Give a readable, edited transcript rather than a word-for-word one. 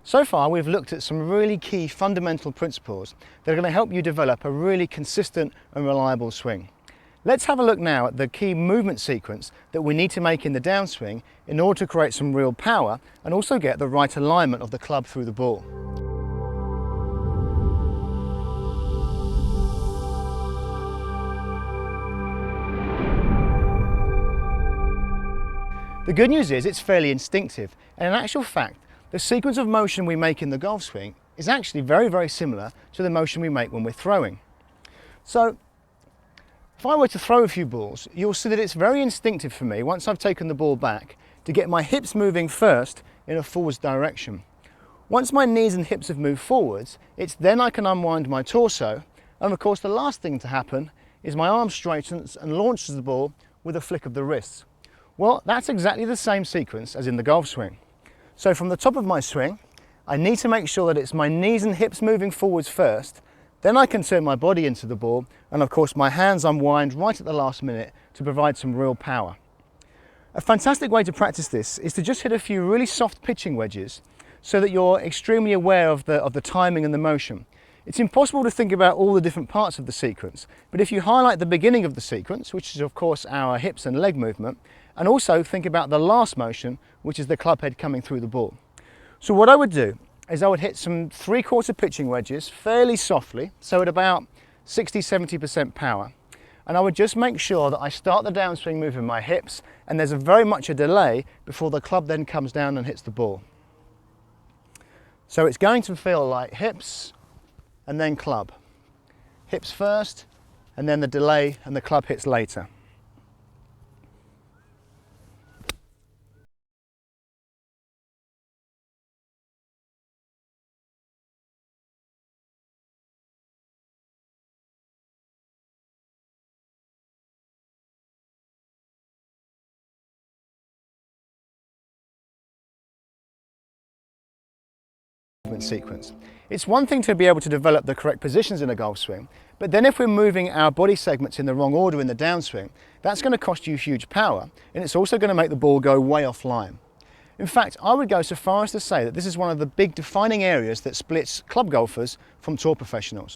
So far we've looked at some really key fundamental principles that are going to help you develop a really consistent and reliable swing. Let's have a look now at the key movement sequence that we need to make in the downswing in order to create some real power and also get the right alignment of the club through the ball. The good news is it's fairly instinctive, and in actual fact the sequence of motion we make in the golf swing is actually very similar to the motion we make when we're throwing. So if I were to throw a few balls, you'll see that it's very instinctive for me, once I've taken the ball back, to get my hips moving first in a forwards direction. Once my knees and hips have moved forwards, it's then I can unwind my torso, and of course the last thing to happen is my arm straightens and launches the ball with a flick of the wrists. Well, that's exactly the same sequence as in the golf swing. So from the top of my swing, I need to make sure that it's my knees and hips moving forwards first, then I can turn my body into the ball, and of course my hands unwind right at the last minute to provide some real power. A fantastic way to practice this is to just hit a few really soft pitching wedges so that you're extremely aware of the timing and the motion. It's impossible to think about all the different parts of the sequence, but if you highlight the beginning of the sequence, which is of course our hips and leg movement, and also think about the last motion, which is the club head coming through the ball. So what I would do is I would hit some 3/4 pitching wedges fairly softly, so at about 60–70% power. And I would just make sure that I start the downswing moving my hips, and there's very much a delay before the club then comes down and hits the ball. So it's going to feel like hips and then club. Hips first, and then the delay and the club hits later. Sequence. It's one thing to be able to develop the correct positions in a golf swing, but then if we're moving our body segments in the wrong order in the downswing, that's going to cost you huge power, and it's also going to make the ball go way offline. In fact, I would go so far as to say that this is one of the big defining areas that splits club golfers from tour professionals.